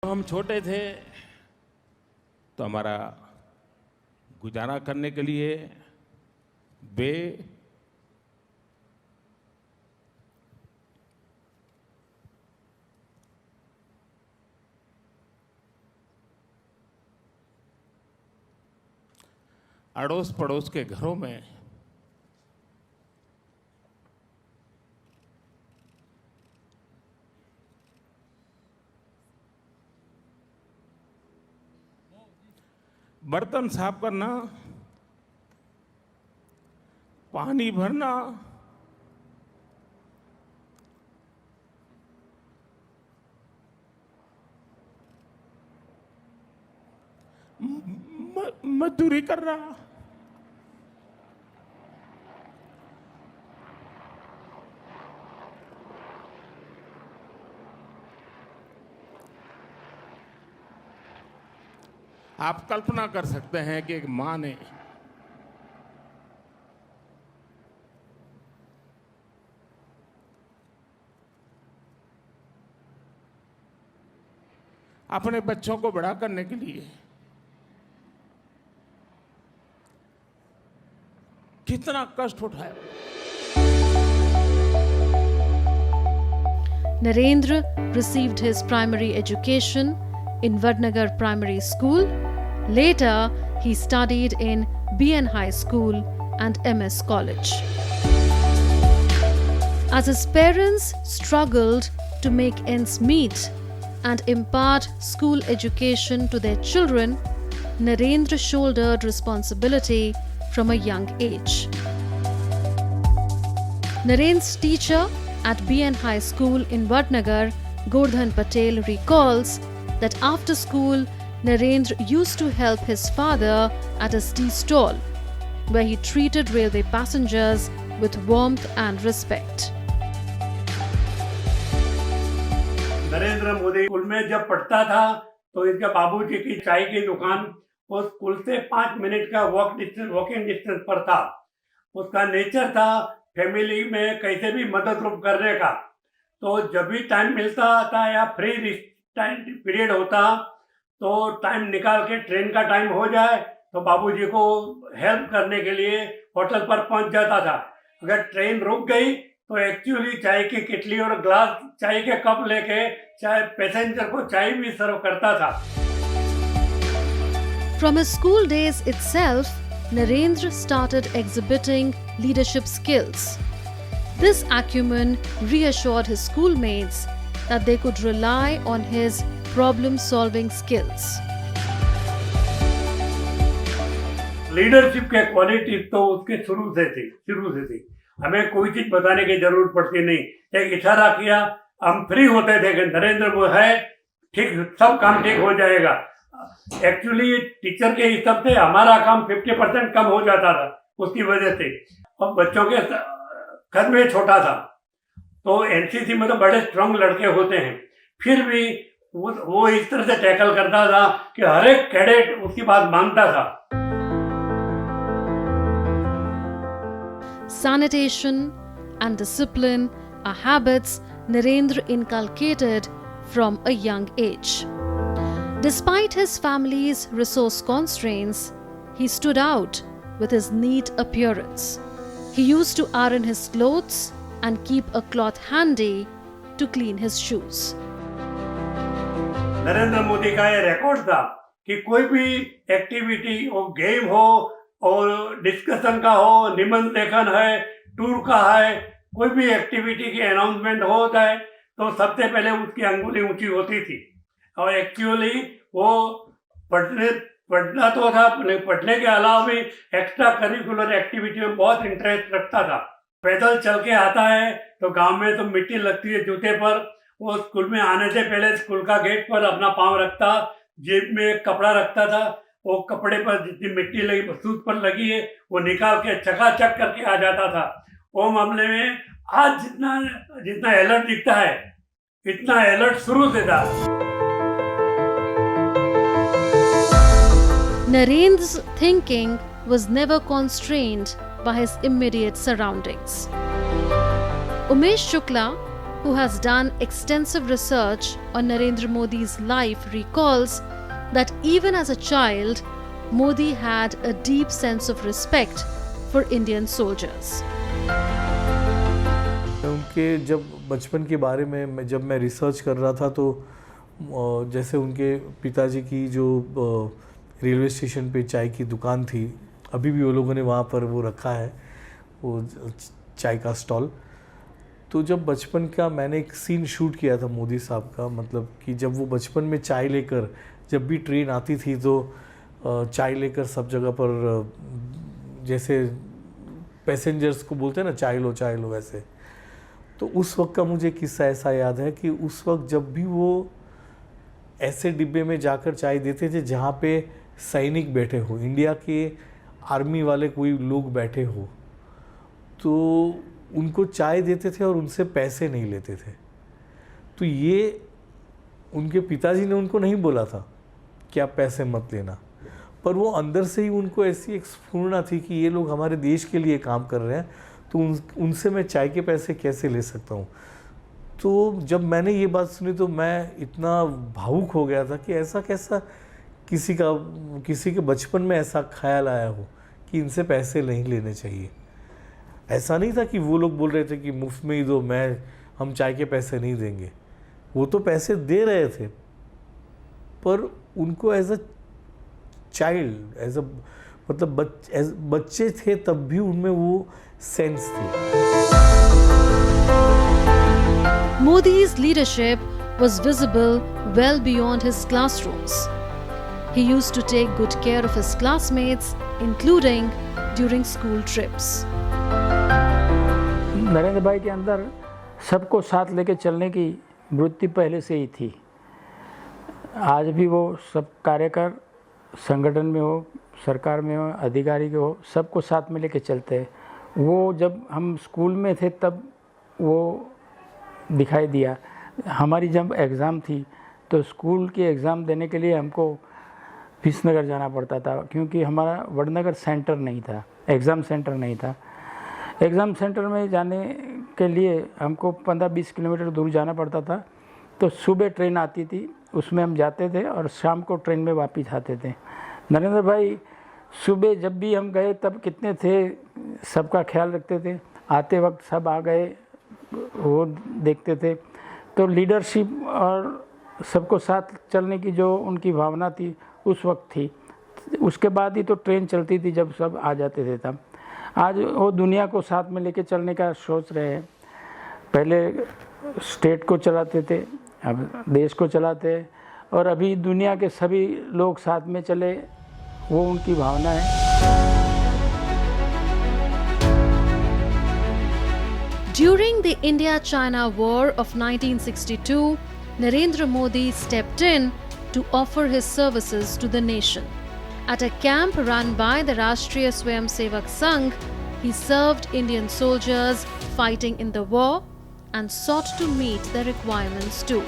हम छोटे थे तो हमारा गुजारा करने के लिए वे अड़ोस पड़ोस के घरों में बर्तन साफ करना, पानी भरना, मजदूरी करना, आप कल्पना कर सकते हैं कि एक मां ने अपने बच्चों को बड़ा करने के लिए कितना कष्ट उठाया। Narendra received his primary education in Vadnagar Primary School. Later, he studied in BN High School and MS College. As his parents struggled to make ends meet and impart school education to their children, Narendra shouldered responsibility from a young age. Narendra's teacher at BN High School in Vadnagar, Gordhan Patel, recalls that after school, Narendra used to help his father at his tea stall, where he treated railway passengers with warmth and respect. Narendra Modi school में जब पढ़ता था तो इसके बाबूजी की चाय की दुकान वो स्कूल से 5 मिनट का वॉकिंग डिस्टेंस पर था। उसका नेचर था फैमिली में कैसे भी मदद रूप करने का। तो जब भी टाइम मिलता था या फ्री टाइम पीरियड होता तो टाइम निकाल के ट्रेन का टाइम हो जाए तो बाबूजी को हेल्प करने के लिए होटल पर पहुंच जाता था। अगर ट्रेन रुक गई तो एक्चुअली चाय की किटली और ग्लास चाय के कप लेके चाय पैसेंजर को चाय भी सर्व करता था। From his school days itself, Narendra started exhibiting leadership skills. This acumen reassured his schoolmates that they could rely on his problem-solving skills. Leadership के क्वालिटी तो उसके शुरू से थी। हमें कोई चीज बताने की जरूरत पड़ती नहीं, एक इशारा किया हम फ्री होते थे कि नरेंद्र वो है ठीक, सब काम ठीक हो जाएगा। एक्चुअली टीचर के हिसाब से हमारा काम 50% कम हो जाता था उसकी वजह से, और बच्चों के कद में छोटा था, तो एनसीसी में तो बड़े स्ट्रांग लड़के होते हैं, फिर भी वो इस तरह से टैकल करता था कि हर एक कैडेट उसकी बात मानता था। Sanitation and discipline are habits Narendra inculcated from a young age. Despite his family's resource constraints, he stood out with his neat appearance. He used to iron his clothes and keep a cloth handy to clean his shoes. Narendra Modi का ये record था कि कोई भी activity हो, game हो और discussion का हो, निबंध लेखन है, टूर का है, कोई भी एक्टिविटी की अनाउंसमेंट होता है तो सबसे पहले उसकी अंगुली ऊंची होती थी। और एक्चुअली वो पढ़ना तो था, पढ़ने के अलावा भी एक्स्ट्रा करिकुलर एक्टिविटी में बहुत इंटरेस्ट रखता था। पैदल चल के आता है तो गांव में तो मिट्टी लगती है जूते पर, वो स्कूल में आने से पहले स्कूल का गेट पर अपना पाँव रखता, जेब में एक कपड़ा रखता था, वो कपड़े पर जितनी मिट्टी लगी सूट पर लगी है वो निकाल के चकाचक करके आ जाता था। वो मामले में आज जितना अलर्ट दिखता है इतना अलर्ट शुरू से था। Narendra's thinking was never constrained by his immediate surroundings. Umesh Shukla, who has done extensive research on Narendra Modi's life, recalls that even as a child, Modi had a deep sense of respect for Indian soldiers. उनके जब बचपन के बारे में जब मैं research कर रहा था तो जैसे उनके पिताजी की जो रेलवे स्टेशन पे चाय की दुकान थी, अभी भी वो लोगों ने वहाँ पर वो रखा है वो चाय का स्टॉल। तो जब बचपन का मैंने एक सीन शूट किया था मोदी साहब का, मतलब कि जब वो बचपन में चाय लेकर, जब भी ट्रेन आती थी तो चाय लेकर सब जगह पर, जैसे पैसेंजर्स को बोलते हैं ना चाय लो वैसे। तो उस वक्त का मुझे किस्सा ऐसा याद है कि उस वक्त जब भी वो ऐसे डिब्बे में जाकर चाय देते थे जहाँ पे सैनिक बैठे हो, इंडिया के आर्मी वाले कोई लोग बैठे हो, तो उनको चाय देते थे और उनसे पैसे नहीं लेते थे। तो ये उनके पिताजी ने उनको नहीं बोला था कि आप पैसे मत लेना, पर वो अंदर से ही उनको ऐसी एक स्फूर्णा थी कि ये लोग हमारे देश के लिए काम कर रहे हैं, तो उनसे मैं चाय के पैसे कैसे ले सकता हूँ। तो जब मैंने ये बात सुनी तो मैं इतना भावुक हो गया था कि ऐसा कैसा किसी के बचपन में ऐसा ख्याल आया हो कि इनसे पैसे नहीं लेने चाहिए। ऐसा नहीं था कि वो लोग बोल रहे थे कि मुफ्त में ही दो, हम चाय के पैसे नहीं देंगे। वो तो पैसे दे रहे थे, पर उनको as a child, as a मतलब बच्चे थे तब भी उनमें वो सेंस थी। Modi's leadership was visible well beyond his classrooms. He used to take good care of his classmates, including during school trips. Narendra भाई के अंदर सबको साथ लेके चलने की वृत्ति पहले से ही थी। आज भी वो सब कार्यकर संगठन में हो, सरकार में हो, अधिकारी के हो, सबको साथ में लेके चलते हैं। वो जब हम स्कूल में थे तब वो दिखाई दिया। हमारी जब एग्ज़ाम थी तो स्कूल के एग्ज़ाम देने के लिए हमको विसनगर जाना पड़ता था, क्योंकि हमारा वडनगर सेंटर नहीं था, एग्ज़ाम सेंटर नहीं था। एग्ज़ाम सेंटर में जाने के लिए हमको 15-20 किलोमीटर दूर जाना पड़ता था। तो सुबह ट्रेन आती थी, उसमें हम जाते थे और शाम को ट्रेन में वापस आते थे। नरेंद्र भाई सुबह जब भी हम गए तब कितने थे, सबका ख्याल रखते थे। आते वक्त सब आ गए वो देखते थे। तो लीडरशिप और सबको साथ चलने की जो उनकी भावना थी उस वक्त थी। उसके बाद ही तो ट्रेन चलती थी जब सब आ जाते थे तब। आज वो दुनिया को साथ में लेके चलने का सोच रहे हैं। पहले स्टेट को चलाते थे, अब देश को चलाते हैं, और अभी दुनिया के सभी लोग साथ में चले, वो उनकी भावना है। During the India-China War of 1962, Narendra Modi stepped in to offer his services to the nation. At a camp run by the Rashtriya Swayamsevak Sangh, he served Indian soldiers fighting in the war and sought to meet their requirements too.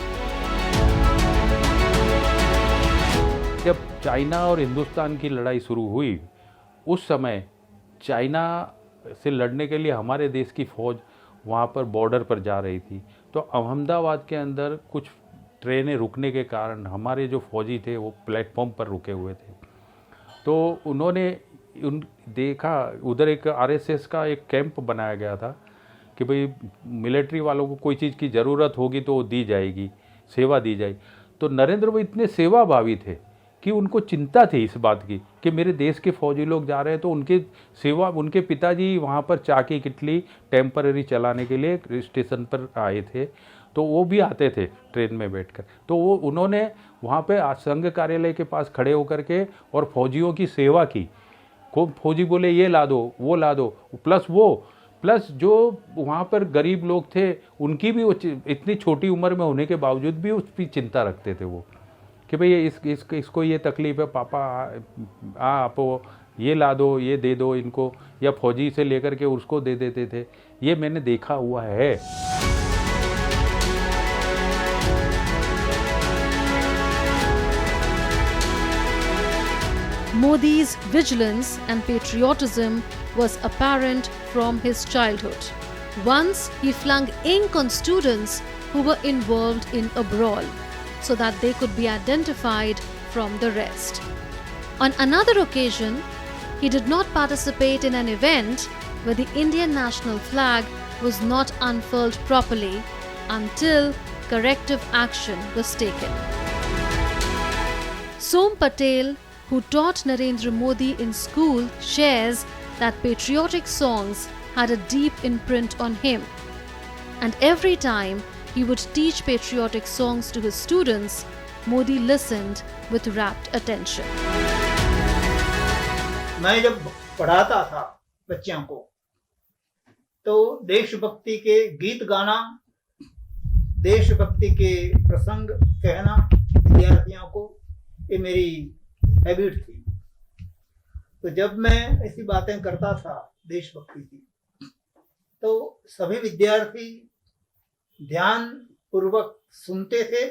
जब China और हिंदुस्तान की लड़ाई शुरू हुई, उस समय China से लड़ने के लिए हमारे देश की फ़ौज वहाँ पर बॉर्डर पर जा रही थी। तो अहमदाबाद के अंदर कुछ ट्रेनें रुकने के कारण हमारे जो फौजी थे वो प्लेटफॉर्म पर रुके हुए थे। तो उन्होंने देखा उधर एक आरएसएस का एक कैंप बनाया गया था कि भाई मिलिट्री वालों को कोई चीज़ की ज़रूरत होगी तो वो दी जाएगी, सेवा दी जाएगी। तो नरेंद्र भाई इतने सेवाभावी थे कि उनको चिंता थी इस बात की कि मेरे देश के फौजी लोग जा रहे हैं, तो उनकी सेवा, उनके पिताजी वहाँ पर चाय की किटली टेम्पररी चलाने के लिए स्टेशन पर आए थे, तो वो भी आते थे ट्रेन में बैठकर। तो वो उन्होंने वहाँ पे संघ कार्यालय के पास खड़े होकर के और फौजियों की सेवा की। को फौजी बोले ये ला दो, वो ला दो, प्लस जो वहाँ पर गरीब लोग थे उनकी भी वो इतनी छोटी उम्र में होने के बावजूद भी उस पर चिंता रखते थे वो कि भाई इसको ये तकलीफ़ है, पापा आप ये ला दो, ये दे दो इनको, या फौजी से लेकर के उसको दे देते थे। ये मैंने देखा हुआ है। Modi's vigilance and patriotism was apparent from his childhood. Once he flung ink on students who were involved in a brawl, so that they could be identified from the rest. On another occasion, he did not participate in an event where the Indian national flag was not unfurled properly until corrective action was taken. Som Patel, who taught Narendra Modi in school, shares that patriotic songs had a deep imprint on him, and every time he would teach patriotic songs to his students, Modi listened with rapt attention. मैं जब पढ़ाता था बच्चों को तो देशभक्ति के गीत गाना, देशभक्ति के प्रसंग कहना विद्यार्थियों को, ये मेरी हैबिट थी। तो जब मैं ऐसी बातें करता था देशभक्ति की, तो सभी विद्यार्थी ध्यान पूर्वक सुनते थे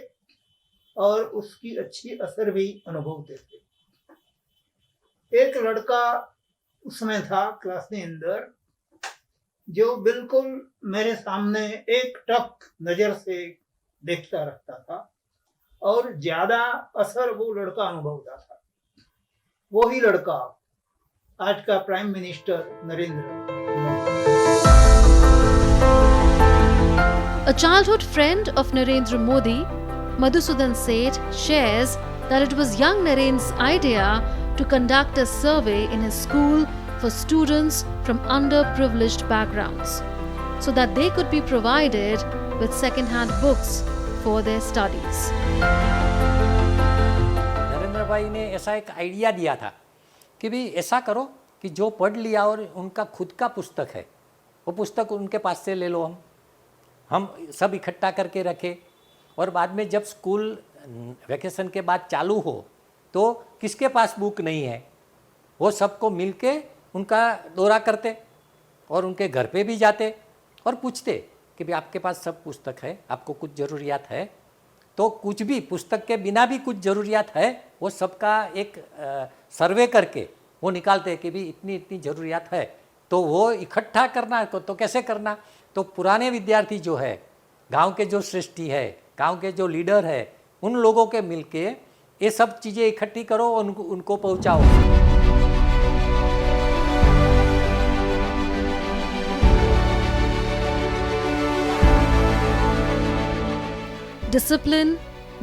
और उसकी अच्छी असर भी अनुभवते थे। एक लड़का उसमें था क्लास के अंदर जो बिल्कुल मेरे सामने एक टक नजर से देखता रखता था और ज्यादा असर वो लड़का अनुभवता था। वही लड़का आज का prime minister Narendra Modi. A childhood friend of Narendra Modi, Madhusudan Seth, shares that it was young Naren's idea to conduct a survey in his school for students from underprivileged backgrounds, so that they could be provided with second-hand books for their studies. Narendra भाई ने ऐसा एक idea दिया था कि भी ऐसा करो कि जो पढ़ लिया और उनका खुद का पुस्तक है, वो पुस्तक उनके पास से ले लो, हम सब इकट्ठा करके रखें, और बाद में जब स्कूल वैकेशन के बाद चालू हो तो किसके पास बुक नहीं है वो सबको मिलके उनका दौरा करते और उनके घर पे भी जाते और पूछते कि भाई आपके पास सब पुस्तक है, आपको कुछ ज़रूरियात है, तो कुछ भी पुस्तक के बिना भी कुछ ज़रूरियात है वो सबका एक सर्वे करके वो निकालते हैं कि भाई इतनी इतनी ज़रूरियात है। तो वो इकट्ठा करना तो कैसे करना, तो पुराने विद्यार्थी जो है, गांव के जो श्रेष्ठी है, गांव के जो लीडर है, उन लोगों के मिलके ये सब चीज़ें इकट्ठी करो और उनको पहुंचाओ। Discipline,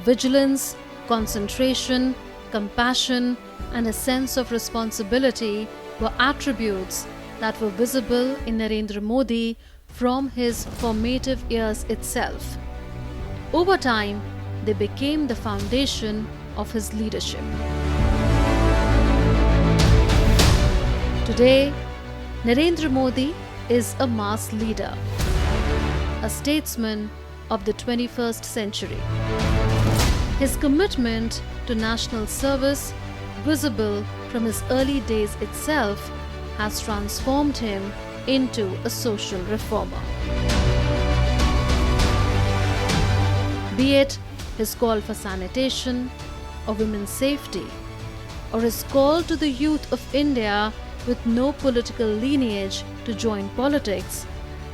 vigilance, concentration, compassion, and a sense of responsibility were attributes that were visible in Narendra Modi from his formative years itself. Over time, they became the foundation of his leadership. Today, Narendra Modi is a mass leader, a statesman of the 21st century. His commitment to national service, visible from his early days itself, has transformed him into a social reformer. Be it his call for sanitation or women's safety, or his call to the youth of India with no political lineage to join politics,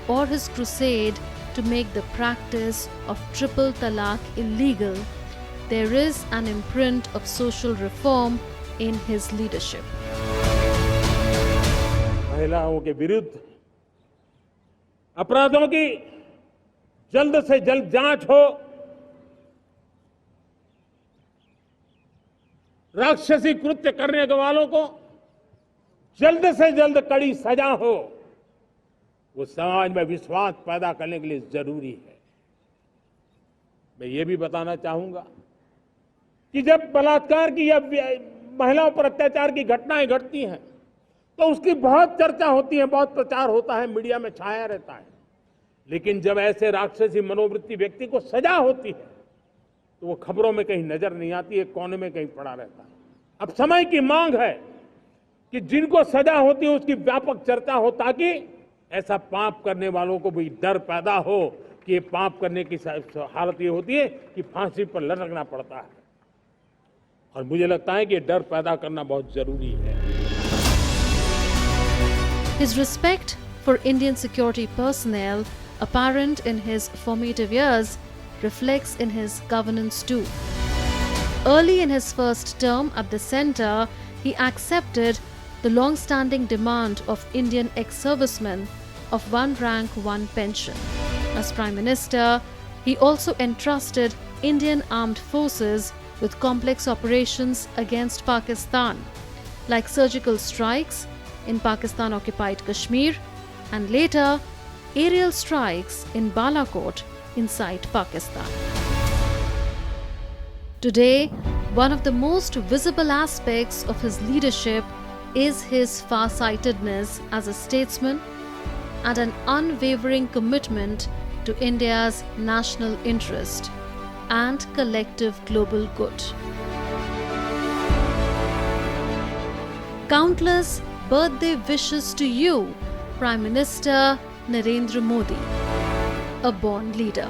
or his crusade to make the practice of triple talaq illegal, there is an imprint of social reform in his leadership. महिलाओं के विरुद्ध अपराधों की जल्द से जल्द जांच हो, राक्षसी कृत्य करने वालों को जल्द से जल्द कड़ी सजा हो, वो समाज में विश्वास पैदा करने के लिए जरूरी है। मैं ये भी बताना चाहूंगा कि जब बलात्कार की या महिलाओं पर अत्याचार की घटनाएं घटती हैं तो उसकी बहुत चर्चा होती है, बहुत प्रचार होता है, मीडिया में छाया रहता है। लेकिन जब ऐसे राक्षसी मनोवृत्ति व्यक्ति को सजा होती है तो वो खबरों में कहीं नजर नहीं आती है, कोने में कहीं पड़ा रहता है। अब समय की मांग है कि जिनको सजा होती है उसकी व्यापक चर्चा हो, ताकि ऐसा पाप करने वालों को भी डर पैदा हो कि ये पाप करने की हालत ये होती है कि फांसी पर लटकना पड़ता है। और मुझे लगता है कि ये डर पैदा करना बहुत जरूरी है। His respect for Indian security personnel, apparent in his formative years, reflects in his governance too. Early in his first term at the centre, he accepted the long-standing demand of Indian ex-servicemen of one rank, one pension. As Prime Minister, he also entrusted Indian armed forces with complex operations against Pakistan, like surgical strikes in Pakistan-occupied Kashmir and later aerial strikes in Balakot inside Pakistan. Today, one of the most visible aspects of his leadership is his far-sightedness as a statesman and an unwavering commitment to India's national interest and collective global good. Countless birthday wishes to you, Prime Minister Narendra Modi, a born leader.